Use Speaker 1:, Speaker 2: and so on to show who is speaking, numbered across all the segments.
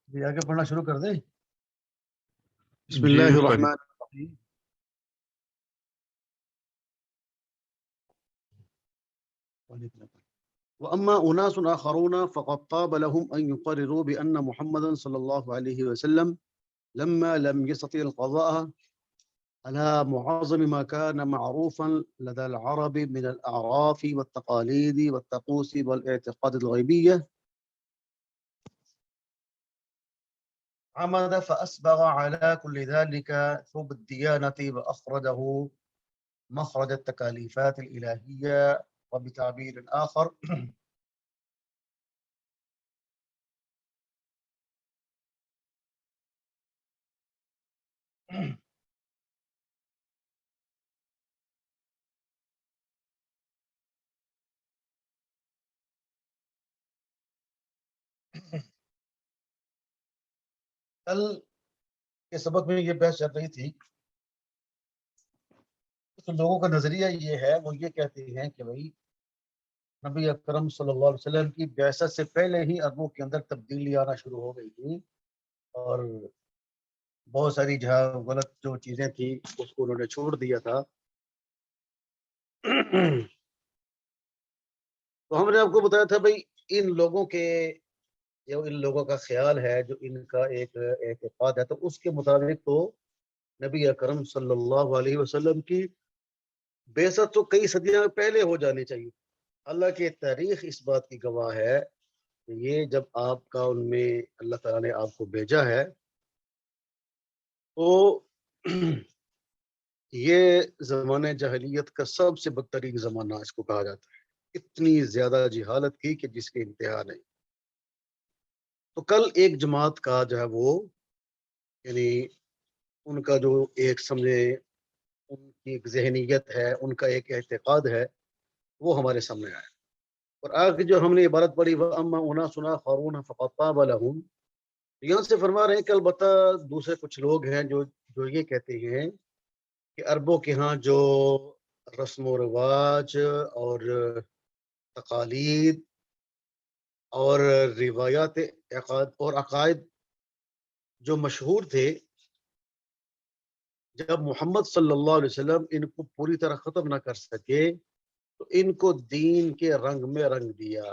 Speaker 1: جی آگے پڑھنا شروع کر دیں.
Speaker 2: بسم اللہ الرحمن الرحیم. وأما أناس آخرون فقد طاب لهم أن يقرروا بأن محمدا صلى الله عليه وسلم لما لم يستطع القضاء على معظم ما كان معروفا لدى العرب من الأعراف والتقاليد والطقوس والاعتقاد الغيبية عمد فأسبغ على كل ذلك ثوب الديانة وأخرجه مخرج التكاليفات الإلهية. وبتعبير آخر
Speaker 1: کل کے سبق میں یہ بحث چل رہی تھی. تو لوگوں کا نظریہ یہ ہے، وہ یہ کہتے ہیں کہ بھائی نبی اکرم صلی اللہ علیہ وسلم کی بعثت سے پہلے ہی عربوں کے اندر تبدیلی آنا شروع ہو گئی تھی، اور بہت ساری جہاں غلط جو چیزیں تھیں اس کو انہوں نے چھوڑ دیا تھا. تو ہم نے آپ کو بتایا تھا بھائی ان لوگوں کا خیال ہے، جو ان کا ایک اعتقاد ہے، تو اس کے مطابق تو نبی اکرم صلی اللہ علیہ وسلم کی بعثت تو کئی صدیاں پہلے ہو جانی چاہیے. اللہ کی تاریخ اس بات کی گواہ ہے کہ یہ جب آپ کا ان میں اللہ تعالیٰ نے آپ کو بھیجا ہے تو یہ زمانہ جاہلیت کا سب سے بدترین زمانہ اس کو کہا جاتا ہے. اتنی زیادہ جہالت کی کہ جس کے انتہا نہیں. تو کل ایک جماعت کا جو ہے وہ یعنی ان کا جو ایک سمجھے ان کی ایک ذہنیت ہے، ان کا ایک اعتقاد ہے، وہ ہمارے سامنے آیا. اور آگے جو ہم نے عبارت پڑھی وَأَمَّا أُنَاسٌ آخَرُونَ فَقَدْ طَابَ لَهُمْ، یہاں سے فرما رہے ہیں کہ البتہ دوسرے کچھ لوگ ہیں جو یہ کہتے ہیں کہ عربوں کے ہاں جو رسم و رواج اور تقالید اور روایات اور عقائد جو مشہور تھے، جب محمد صلی اللہ علیہ وسلم ان کو پوری طرح ختم نہ کر سکے تو ان کو دین کے رنگ میں رنگ دیا.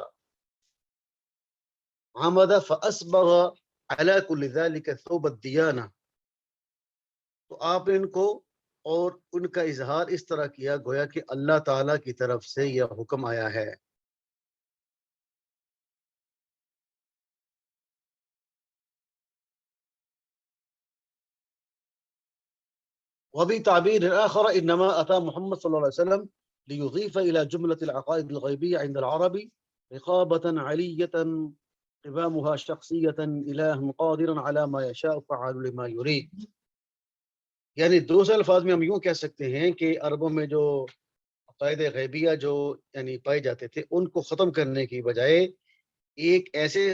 Speaker 1: عمد فأسبغ على كل ذلك ثوب الديانة، تو آپ ان کو اور ان کا اظہار اس طرح کیا گویا کہ اللہ تعالیٰ کی طرف سے یہ حکم آیا ہے. وبتعبير آخر إنما أتى محمد صلى الله عليه وسلم ليضيف إلى جملة العقائد الغيبية عند العرب رقابة علية قوامها شخصية إله قادر على ما يشاء فعال لما يريد. یعنی دوسرے الفاظ میں ہم یوں کہہ سکتے ہیں کہ عربوں میں جو عقائد غیبیہ جو یعنی پائے جاتے تھے ان کو ختم کرنے کی بجائے ایک ایسے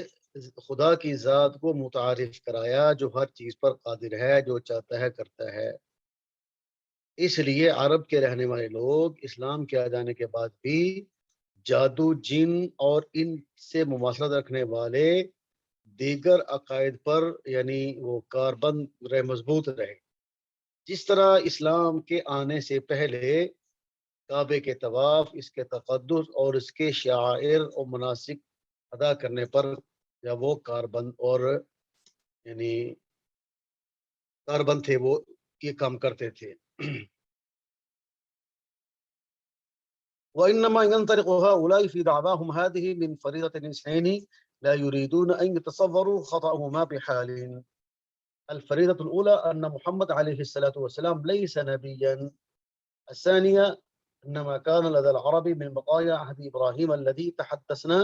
Speaker 1: خدا کی ذات کو متعارف کرایا جو ہر چیز پر قادر ہے، جو چاہتا ہے کرتا ہے. اس لیے عرب کے رہنے والے لوگ اسلام کے آ جانے کے بعد بھی جادو، جن اور ان سے مماثلت رکھنے والے دیگر عقائد پر یعنی وہ کاربند رہے، مضبوط رہے. جس طرح اسلام کے آنے سے پہلے کعبے کے طواف، اس کے تقدس اور اس کے شعائر اور مناسک ادا کرنے پر یا وہ کاربند اور یعنی کاربند تھے، وہ یہ کام کرتے تھے. وإنما ينطلق هؤلاء في دعواهم هذه من فريضة اثنين لا يريدون أن يتصوروا خطأهما بحال. الفريضة الأولى أن محمد عليه الصلاة والسلام ليس نبيا. الثانية إنما كان لدى العرب من بقايا عهد إبراهيم الذي تحدثنا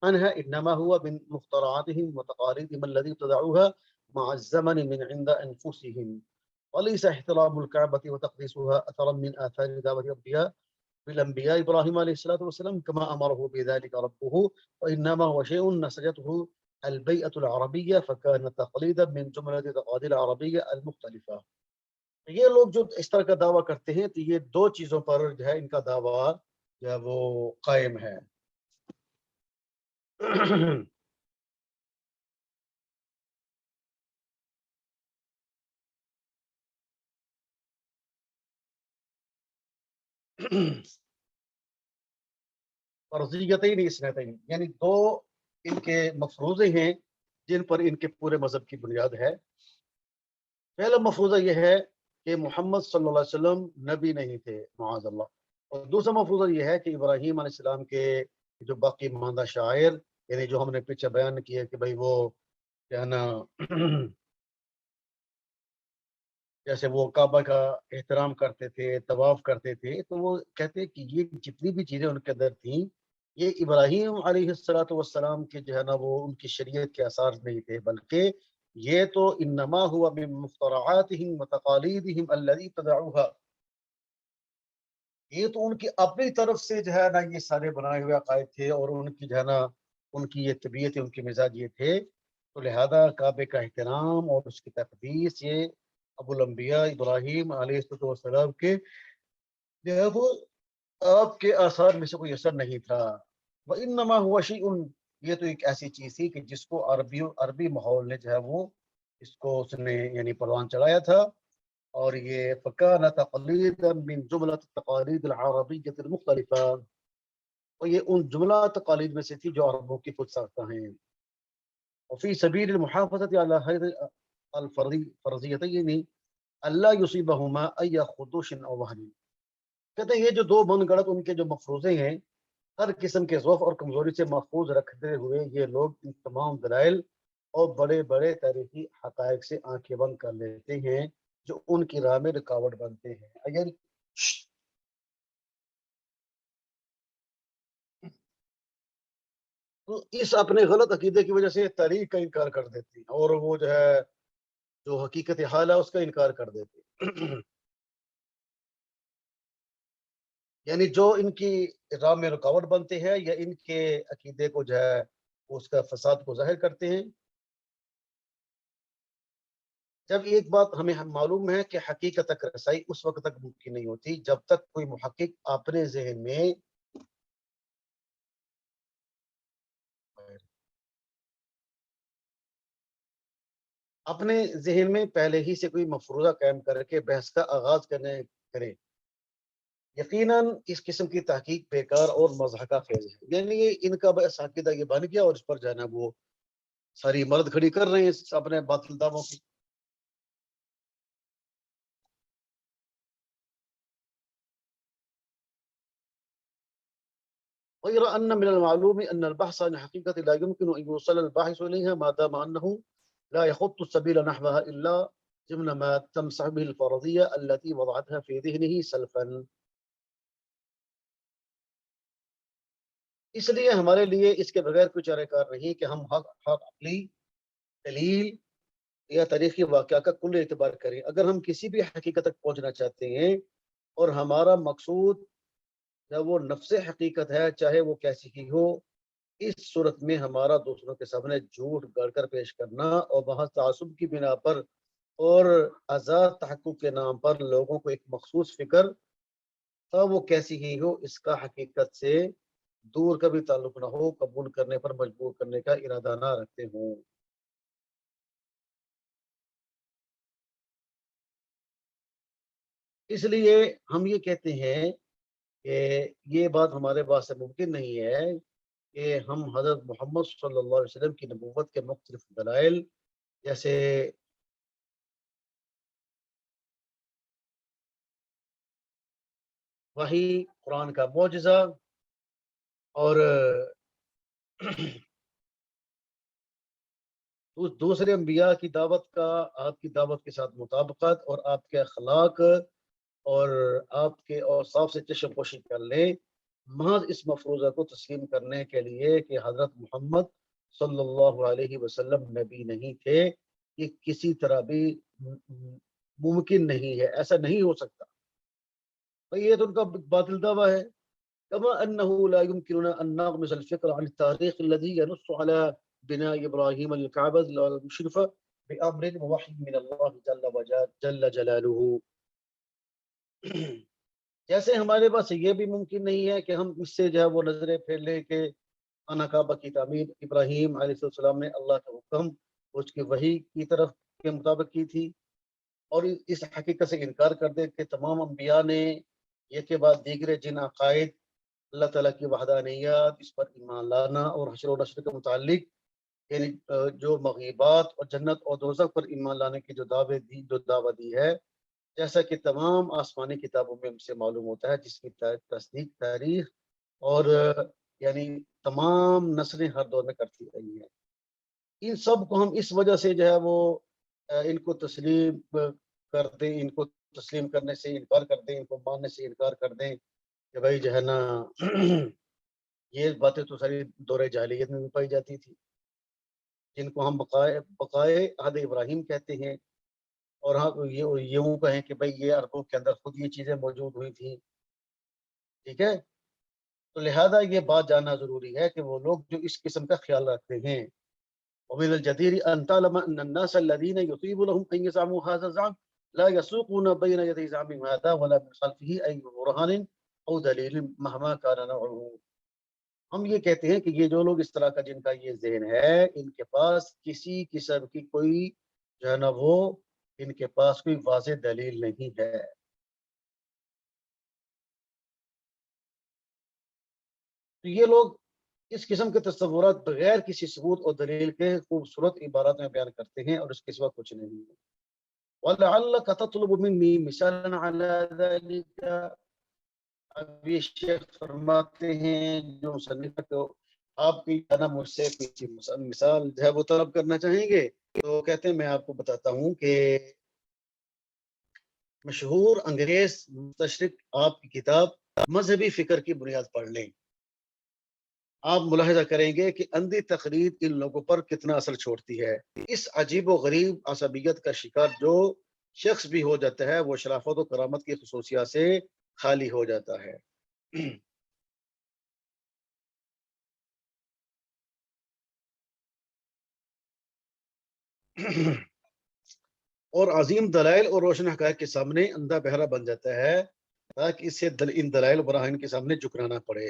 Speaker 1: عنها إنما هو من مخترعاتهم وتقاليدهم الذي ابتدعوها مع الزمن من عند أنفسهم، وليس احترام الكعبة وتقديسها أثرا من آثار دعوة الأنبياء بالأنبياء إبراهيم عليه الصلاة والسلام كما أمره بذلك ربه، وإنما هو شيء نسجته البيئة العربية فكان تقليدا من جملة تقاليد العربية المختلفة. یہ لوگ جو اس طرح کا دعویٰ کرتے ہیں تو یہ دو چیزوں پر جو ہے ان کا دعویٰ جو ہے وہ قائم ہے. فرضیتین اثنتین، یعنی دو ان کے مفروضے ہیں جن پر ان کے پورے مذہب کی بنیاد ہے۔ پہلا مفروضہ یہ ہے کہ محمد صلی اللہ علیہ وسلم نبی نہیں تھے معاذ اللہ، اور دوسرا مفروضہ یہ ہے کہ ابراہیم علیہ السلام کے جو باقی ماندہ شاعر، یعنی جو ہم نے پیچھے بیان کیا کہ بھائی وہ کیا نا جیسے وہ کعبہ کا احترام کرتے تھے، طواف کرتے تھے، تو وہ کہتے ہیں کہ یہ جتنی بھی چیزیں ان کے اندر تھیں، یہ ابراہیم علیہ السلام کے جو ہے نا وہ ان کی شریعت کے آثار نہیں تھے، بلکہ یہ تو انما ہوا من مخترعاتهم وتقالیدهم الذی تدعوها، یہ تو ان کی اپنی طرف سے جو ہے نا یہ سارے بنائے ہوئے عقائد تھے، اور ان کی جو ہے نا ان کی یہ طبیعت، ان کے مزاج یہ تھے، تو لہذا کعبے کا احترام اور اس کی تقدیس یہ ابو الانبیاء ابراہیم علیہ السلام کے جو ہے وہ آپ کے آثار میں سے کوئی اثر نہیں تھا۔ وَإِنَّمَا هُوَ شَيْءٌ، یہ تو ایک ایسی چیز تھی کہ جس کو عربی ماحول نے جو ہے وہ اس کو اس نے یعنی پروان چڑھایا تھا، اور یہ فَكَانَ تَقْلِيدًا مِنْ جُمْلَةِ التَّقَالِيدِ الْعَرَبِيَّةِ الْمُخْتَلِفَةِ، اور یہ ان جملہ تقالید میں سے تھی جو عربوں کی خود ساختہ ہیں۔ وفي سبيل المحافظة على هذه الفرضيتين اللہ یصیبہما ای خدوش او وہن، کہتے ہیں یہ جو دو من گڑت ان کے جو مفروضے ہیں، ہر قسم کے ضعف اور کمزوری سے محفوظ رکھتے ہوئے یہ لوگ ان تمام دلائل اور بڑے بڑے تاریخی حقائق سے آنکھیں بند کر لیتے ہیں جو ان کی راہ میں رکاوٹ بنتے ہیں۔ اگر تو اس اپنے غلط عقیدے کی وجہ سے تاریخ کا انکار کر دیتے ہیں، اور وہ جو ہے جو حقیقت حال ہے اس کا انکار کر دیتے ہیں۔ یعنی جو ان کی راہ میں رکاوٹ بنتے ہیں یا ان کے عقیدے کو جو ہے اس کا فساد کو ظاہر کرتے ہیں۔ جب ایک بات ہمیں معلوم ہے کہ حقیقت تک رسائی اس وقت تک ممکن نہیں ہوتی جب تک کوئی محقق اپنے ذہن میں پہلے ہی سے کوئی مفروضہ قائم کر کے بحث کا آغاز کرے۔ یقیناً اس قسم کی تحقیق بیکار اور مضحکہ خیز ہے، یعنی یہ ان کا بس عقیدہ یہ بن گیا اور اس پر جانا وہ ساری مرد کھڑی کر رہے ہیں اپنے باطل دعووں کی۔ غير أن من المعلوم أن البحث عن حقيقة لا يمكن أن يوصل الباحث إليها ما دام أنه لا يخط السبيل نحوها إلا ضمن ما تمسح به الفرضية التي وضعتها في ذهنه سلفا۔ اس لیے ہمارے لیے اس کے بغیر کوئی چارہ کار نہیں کہ ہم حق عقلی دلیل یا تاریخی واقعہ کا کل اعتبار کریں۔ اگر ہم کسی بھی حقیقت تک پہنچنا چاہتے ہیں اور ہمارا مقصود جب وہ نفس حقیقت ہے چاہے وہ کیسی ہی ہو، اس صورت میں ہمارا دوسروں کے سامنے جھوٹ گڑ کر پیش کرنا اور محض تعصب کی بنا پر اور آزاد تحقق کے نام پر لوگوں کو ایک مخصوص فکر وہ کیسی ہی ہو اس کا حقیقت سے دور کا بھی تعلق نہ ہو، قبول کرنے پر مجبور کرنے کا ارادہ نہ رکھتے ہوں۔ اس لیے ہم یہ کہتے ہیں کہ یہ بات ہمارے پاس سے ممکن نہیں ہے کہ ہم حضرت محمد صلی اللہ علیہ وسلم کی نبوت کے مختلف دلائل جیسے وحی، قرآن کا معجزہ اور دوسرے انبیاء کی دعوت کا آپ کی دعوت کے ساتھ مطابقت اور آپ کے اخلاق اور آپ کے اوصاف سے چشم پوشی کر لیں، محض اس مفروضہ کو تسلیم کرنے کے لیے کہ حضرت محمد صلی اللہ علیہ وسلم نبی نہیں تھے، یہ کسی طرح بھی ممکن نہیں ہے، ایسا نہیں ہو سکتا۔ یہ تو ان کا باطل دعویٰ ہے۔ كما أنه لا يمكننا أن نغمس الفكر عن التاريخ الذي ينص على بناء إبراهيم الكعبة المشرفة بأمر ووحي من الله جل جلاله۔ جیسے ہمارے پاس یہ بھی ممکن نہیں ہے کہ ہم اس سے جو ہے وہ نظریں پھیر لیں کہ خانہ کعبہ کی تعمیر ابراہیم علیہ السلام نے اللہ کا حکم اس کی وحی کی طرف کے مطابق کی تھی، اور اس حقیقت سے انکار کر دے کہ تمام انبیاء نے ایک کے بعد دیگر جن عقائد اللہ تعالیٰ کی وحدانیت، اس پر ایمان لانا اور حشر و نشر کے متعلق، یعنی جو مغیبات اور جنت اور دوزخ پر ایمان لانے کی جو دعوت دی ہے، جیسا کہ تمام آسمانی کتابوں میں سے معلوم ہوتا ہے، جس کی تصدیق تاریخ اور یعنی تمام نسلیں ہر دور میں کرتی رہی ہیں۔ ان سب کو ہم اس وجہ سے جو ہے وہ ان کو تسلیم کر دیں، ان کو تسلیم کرنے سے انکار کر دیں، ان کو ماننے سے انکار کر دیں کہ بھائی جو ہے نا یہ باتیں تو ساری دور جاہلیت میں بھی پائی جاتی تھی، جن کو ہم بقائے عہد ابراہیم کہتے ہیں، اور ہاں یہ یوں کہیں کہ بھائی یہ عربوں کے اندر خود یہ چیزیں موجود ہوئی تھیں، ٹھیک ہے۔ تو لہذا یہ بات جاننا ضروری ہے کہ وہ لوگ جو اس قسم کا خیال رکھتے ہیں، ومن الجدير أن تعلم أن الناس الذين يطيب لهم أن يزعموا هذا الزعم لا يسوقون بين يدي زعمهم هذا ولا من خلفه أي برهان أو دليل مهما كان نوعه۔ ہم یہ کہتے ہیں کہ یہ جو لوگ اس طرح کا جن کا یہ ذہن ہے، ان کے پاس کسی قسم کی کوئی جو ہے نا وہ ان کے پاس کوئی واضح دلیل نہیں ہے۔ تو یہ لوگ اس قسم کے تصورات بغیر کسی ثبوت اور دلیل کے خوبصورت عبارات میں بیان کرتے ہیں، اور اس کے سوا کچھ نہیں ہے۔ وَلَعَلَّكَ تَطْلُبُ مِنِّي مِثَالًا عَلَى ذَلِكَ۔ اب یہ شیخ فرماتے ہیں جو مصنف کو آپ کی نا مجھ سے کسی مثال جو ہے وہ طلب کرنا چاہیں گے، تو کہتے ہیں میں آپ کو بتاتا ہوں کہ مشہور انگریز مستشرق آپ کی کتاب مذہبی فکر کی بنیاد پڑھ لیں، آپ ملاحظہ کریں گے کہ اندھی تقلید ان لوگوں پر کتنا اثر چھوڑتی ہے۔ اس عجیب و غریب عصبیت کا شکار جو شخص بھی ہو جاتا ہے، وہ شرافت و کرامت کی خصوصیات سے خالی ہو جاتا ہے۔ اور عظیم دلائل اور روشن حقائق کے سامنے اندھا بہرا بن جاتا ہے، تاکہ اسے ان دلائل براہین کے سامنے جھکنا نہ پڑے۔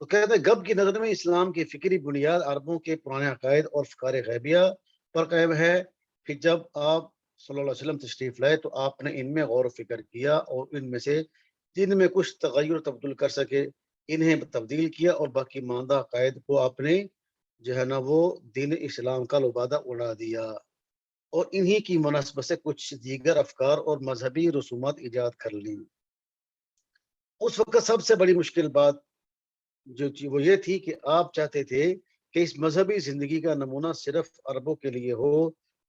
Speaker 1: تو کہتے ہیں گب کی نظر میں اسلام کی فکری بنیاد عربوں کے پرانے عقائد اور افکار غیبیہ پر قائم ہے۔ پھر جب آپ صلی اللہ علیہ وسلم تشریف لائے تو آپ نے ان میں غور و فکر کیا، اور ان میں سے جن میں کچھ تغیر تبدل کر سکے انہیں تبدیل کیا، اور باقی ماندہ عقائد کو آپ نے جو ہے نا وہ دین اسلام کا لبادہ اڑا دیا، اور انہی کی مناسبت سے کچھ دیگر افکار اور مذہبی رسومات ایجاد کر لیں۔ اس وقت سب سے بڑی مشکل بات جو وہ یہ تھی کہ آپ چاہتے تھے کہ اس مذہبی زندگی کا نمونہ صرف عربوں کے لیے ہو،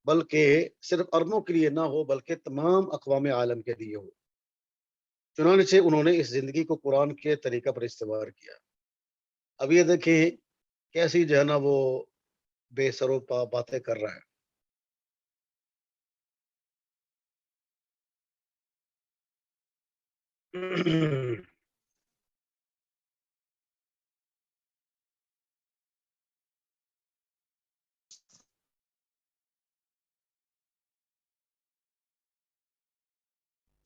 Speaker 1: بلکہ صرف عربوں کے لیے نہ ہو بلکہ تمام اقوام عالم کے لیے ہو۔ چنانچہ انہوں نے اس زندگی کو قرآن کے طریقہ پر استوار کیا۔ اب یہ دیکھیں کیسی جو ہے نا وہ بے سر و پا باتیں کر رہا ہے۔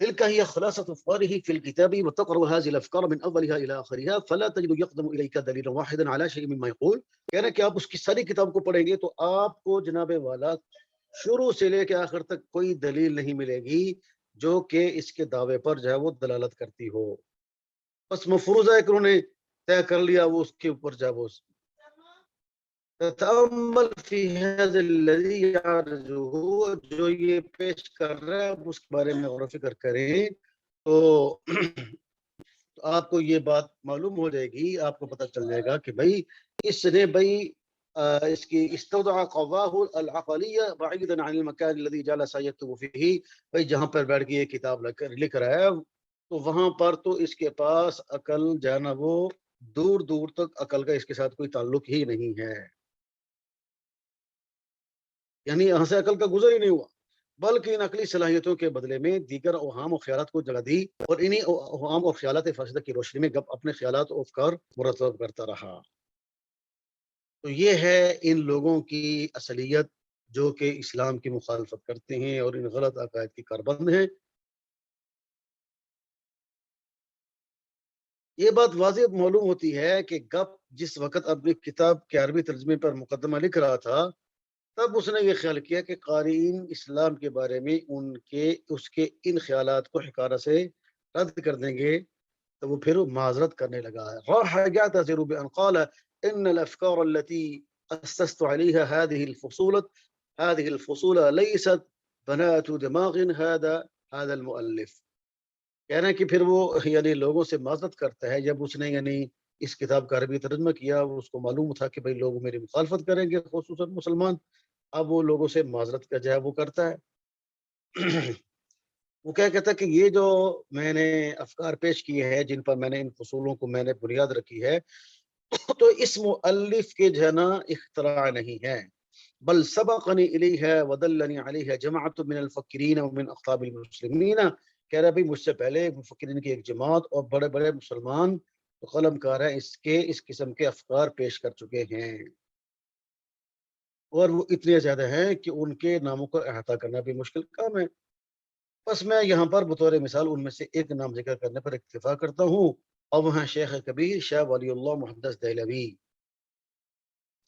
Speaker 1: تلك هي خلاصة أفكاره في الكتاب، وتقرأ هذه الأفكار من أولها إلى آخرها فلا تجد يقدم إليك دليلا واحدا على شيء مما يقول۔ کہہ رہے کہ آپ اس کی ساری کتاب کو پڑھیں گے تو آپ کو جناب والا شروع سے لے کے آخر تک کوئی دلیل نہیں ملے گی جو کہ اس کے دعوے پر جو ہے وہ دلالت کرتی ہو۔ بس مفروضہ ہے کہ انہوں نے طے کر لیا، وہ اس کے اوپر جو ہے وہ تتأمل في هذا الذي يعرضه، جو یہ پیش کر رہا ہے اس کے بارے میں غور و فکر کریں تو آپ کو یہ بات معلوم ہو جائے گی، آپ کو پتہ چل جائے گا کہ بھائی اس نے بھائی اس کی استودع قواه العقلیہ بعیدا عن المکان الذي جلس يكتب فيه، بھائی جہاں پر بیٹھ کے یہ کتاب لکھ رہا ہے تو وہاں پر تو اس کے پاس عقل جانا وہ دور دور تک عقل کا اس کے ساتھ کوئی تعلق ہی نہیں ہے، یعنی یہاں سے عقل کا گزر ہی نہیں ہوا، بلکہ ان عقلی صلاحیتوں کے بدلے میں دیگر اوہام و خیالات کو جگہ دی، اور انہی اوہام اور خیالات فاسدہ کی روشنی میں اپنے خیالات و افکار مرتب کرتا رہا۔ تو یہ ہے ان لوگوں کی اصلیت جو کہ اسلام کی مخالفت کرتے ہیں اور ان غلط عقائد کی کاربند ہیں۔ یہ بات واضح معلوم ہوتی ہے کہ گپ جس وقت اپنی کتاب کے عربی ترجمے پر مقدمہ لکھ رہا تھا تب اس نے یہ خیال کیا کہ قارئین اسلام کے بارے میں اس کے ان خیالات کو حکارہ سے رد کر دیں گے، تو وہ پھر معذرت کرنے لگا ہے. راح يعتذر بأن قال إن الأفكار التي أسست عليها هذه الفصول ليست بنات دماغ هذا المؤلف. کہنا کہ پھر وہ یعنی لوگوں سے معذرت کرتا ہے جب اس نے یعنی اس کتاب کا عربی ترجمہ کیا، اس کو معلوم تھا کہ بھئی لوگ میری مخالفت کریں گے، خصوصاً مسلمان. اب وہ لوگوں سے معذرت کا جو ہے وہ کرتا ہے. وہ کیا کہتا ہے کہ یہ جو میں نے افکار پیش کیے ہیں جن پر میں نے ان فصولوں کو میں نے بنیاد رکھی ہے، تو اس مؤلف کے جو ہے نا اختراع نہیں ہے، بل سبقنی الیہ ودلنی علیہ جماعت من الفکرین ومن اقطاب المسلمین. کہہ رہا بھائی مجھ سے پہلے مفکرین کی ایک جماعت اور بڑے بڑے مسلمان قلم کار ہیں اس قسم کے افکار پیش کر چکے ہیں، اور وہ اتنے زیادہ ہیں کہ ان کے ناموں کو احاطہ کرنا بھی مشکل کام ہے. بس میں یہاں پر بطور مثال ان میں سے ایک نام ذکر کرنے پر اکتفا کرتا ہوں، اور وہ ہیں شیخ کبیر شاہ ولی اللہ محدث دہلوی.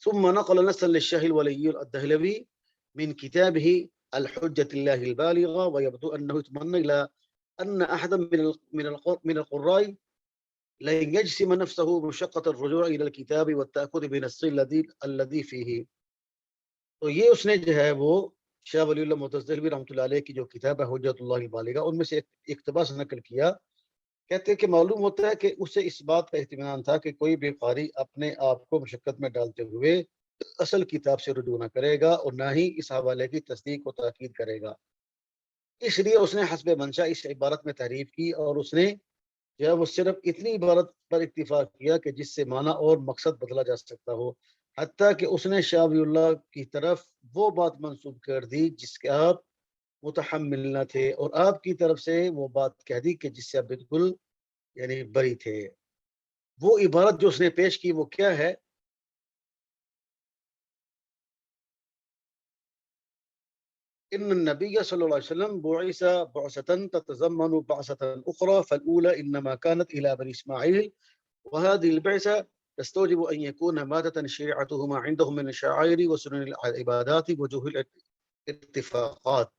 Speaker 1: ثم نقل نسلا للشيخ الولي الدهلوي من كتابه الحجة الله البالغة، ويبدو أنه يتمنى إلى أن أحدا من القراء لن يجسم نفسه مشقة الرجوع إلى الكتاب والتأكد من الصل الذي فيه. تو یہ اس نے جو ہے وہ شاہ ولی اللہ محدث دہلوی رحمۃ اللہ علیہ کی جو کتاب ہے حجت اللہ البالغہ، ان میں سے ایک اقتباس نقل کیا. کہتے ہیں کہ معلوم ہوتا ہے کہ اسے اس بات کا اطمینان تھا کہ کوئی بھی قاری اپنے آپ کو مشقت میں ڈالتے ہوئے اصل کتاب سے رجوع نہ کرے گا اور نہ ہی اس حوالے کی تصدیق و تاکید کرے گا. اس لیے اس نے حسب منشا اس عبارت میں تعریف کی، اور اس نے جو ہے وہ صرف اتنی عبارت پر اکتفا کیا کہ جس سے معنی اور مقصد بدلا جا سکتا ہو، حتیٰ کہ اس نے شاہ ولی اللہ کی طرف وہ بات منسوب کر دی جس کے آپ متحمل نہ تھے، اور آپ کی طرف سے وہ بات کہہ دی کہ جس سے آپ بالکل یعنی بری تھے. وہ عبارت جو اس نے پیش کی وہ کیا ہے؟ ان النبی صلی اللہ علیہ وسلم بعث بعثة تتضمن بعثة أخرى، فالأولى إنما كانت إلى بني إسماعيل، وهذه البعثة تستوجب أن يكون مادة شريعتهما عندهم من الشعائر وسنن العبادات وجوه الاتفاقات.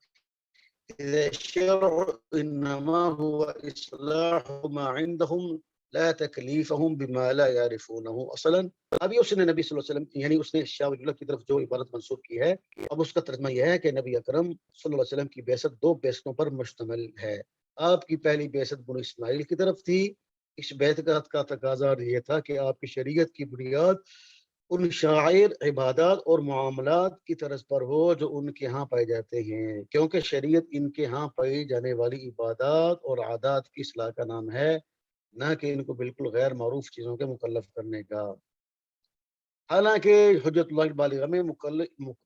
Speaker 1: إذا الشرع إنما هو إصلاح ما عندهم لا تکلیفہم بما لا یعرفونہ اصلا. اب یہ اس نے نبی صلی اللہ علیہ وسلم یعنی اس نے شاہ ولی اللہ کی طرف جو عبارت منسوب کی ہے، اب اس کا ترجمہ یہ ہے کہ نبی اکرم صلی اللہ علیہ وسلم کی بعثت دو بعثتوں پر مشتمل ہے. آپ کی پہلی بعثت بنو اسماعیل کی طرف تھی. اس بعثت کا تقاضا یہ تھا کہ آپ کی شریعت کی بنیاد ان شاعر عبادات اور معاملات کی طرز پر ہو جو ان کے ہاں پائے جاتے ہیں، کیونکہ شریعت ان کے ہاں پائی جانے والی عبادات اور عادات کی اصلاح کا نام ہے، نہ کہ ان کو بالکل غیر معروف چیزوں کے مکلف کرنے کا. حالانکہ حجت اللہ البالغہ میں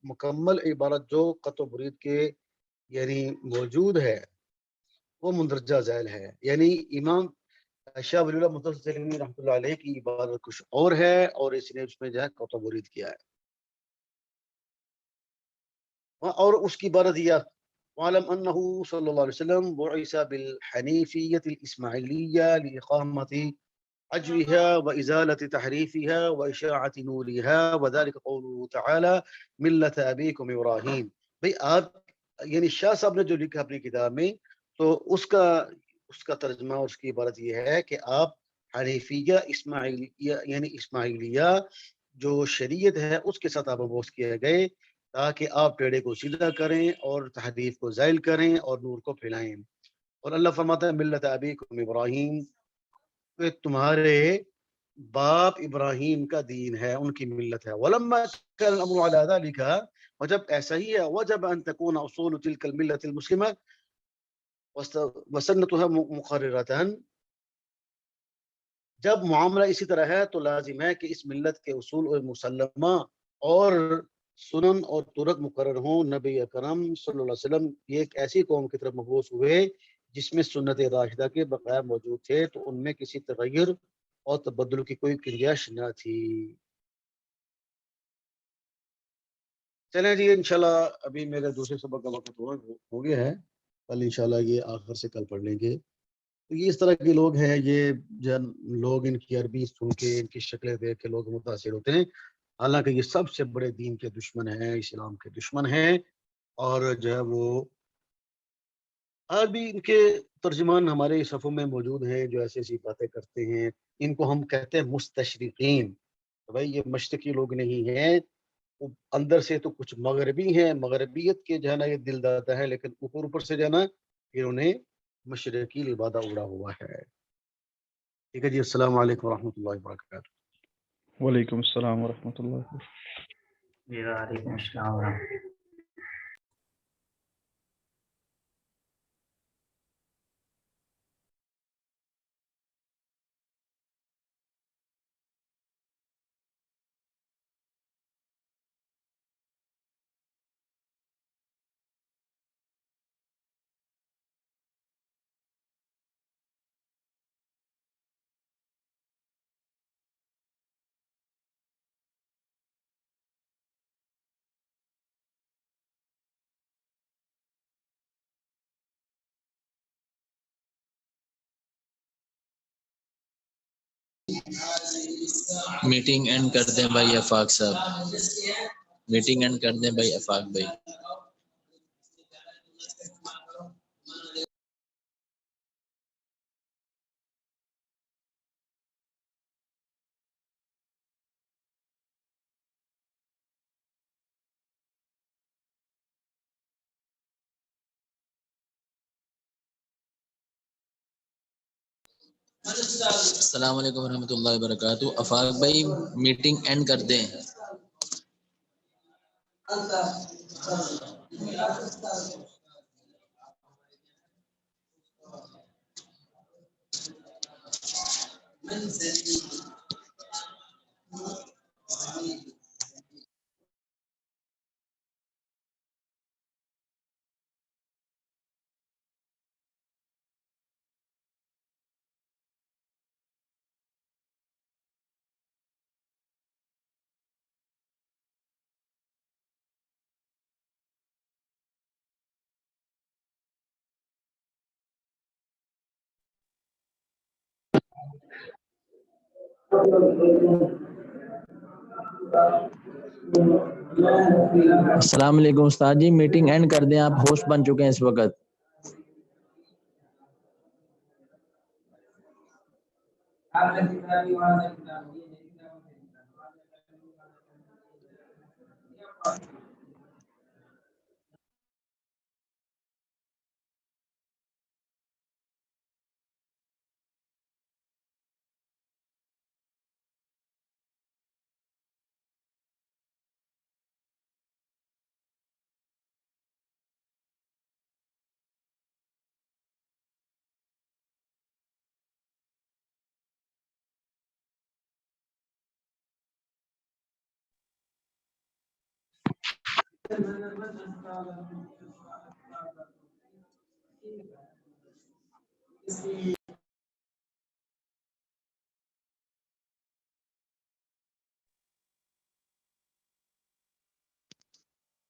Speaker 1: مکمل عبارت جو قطع برید کے یعنی موجود ہے وہ مندرجہ ذیل ہے. یعنی امام شاہ ولی اللہ محدث دہلوی رحمۃ اللہ علیہ کی عبادت کچھ اور ہے، اور اس نے اس میں جو ہے قطع برید کیا ہے. اور اس کی عبارت یہ وعلم انه صلی اللہ علیہ وسلم بعث بالحنیفیۃ الاسماعیلیہ لاقامۃ عجوها وإزالة تحريفها وإشاعة نورها، وذلك قوله تعالى ملة أبيكم إبراهيم. بھئی آپ یعنی شاہ صاحب نے جو لکھا اپنی کتاب میں، تو اس کا ترجمہ اور اس کی عبارت یہ ہے کہ آپ حنیفیہ اسماعیلیہ یعنی اسماعیلیہ جو شریعت ہے اس کے ساتھ آپ مبعوث کیے گئے تاکہ آپ ٹیڑے کو سیدھا کریں اور تحریف کو زائل کریں اور نور کو پھیلائیں. اور اللہ فرماتا ہے ملت ابیکم ابراہیم، تمہارے باپ ابراہیم کا دین ہے، ان کی ملت ہے. ولما كان الامر على ذلك، وجب ایسا ہی ہے، وجب ان تكون اصول تلك الملة المسلمة وسنتها مقررة. جب معاملہ اسی طرح ہے تو لازم ہے کہ اس ملت کے اصول اور مسلمہ اور سنن اور طرق مقرر ہوں. نبی اکرم صلی اللہ علیہ وسلم یہ ایک ایسی قوم کی طرف مبعوث ہوئے جس میں سنت راشدہ کے بقایا موجود تھے، تو ان میں کسی تغیر اور تبدل کی کوئی گنجائش نہ تھی. چلیں جی انشاءاللہ ابھی میرے دوسرے سبق کا وقت ہو گیا ہے، کل انشاءاللہ یہ آخر سے کل پڑھ لیں گے. تو یہ اس طرح کے لوگ ہیں، یہ لوگ ان کی عربی سن کے، ان کی شکلیں دیکھ کے لوگ متاثر ہوتے ہیں، حالانکہ یہ سب سے بڑے دین کے دشمن ہیں، اسلام کے دشمن ہیں، اور جو ہے وہ آج بھی ان کے ترجمان ہمارے صفوں میں موجود ہیں جو ایسی ایسی باتیں کرتے ہیں. ان کو ہم کہتے ہیں مستشرقین. بھائی یہ مشرقی لوگ نہیں ہیں، اندر سے تو کچھ مغربی ہیں، مغربیت کے جو ہے نا یہ دل دادا ہے، لیکن اوپر سے جو ہے نا انہوں نے مشرقی لبادہ اڑا ہوا ہے. ٹھیک ہے جی، السلام علیکم ورحمۃ اللہ وبرکاتہ.
Speaker 3: وعلیکم السلام ورحمۃ اللہ.
Speaker 4: وعلیکم السلام ورحمۃ اللہ.
Speaker 5: میٹنگ اینڈ کر دیں بھائی افاق صاحب، میٹنگ اینڈ کر دیں بھائی افاق بھائی. السلام علیکم ورحمۃ اللہ وبرکاتہ. افاق بھائی میٹنگ اینڈ کر دیں. السلام علیکم استاد جی، میٹنگ اینڈ کر دیں، آپ ہوسٹ بن چکے ہیں اس وقت.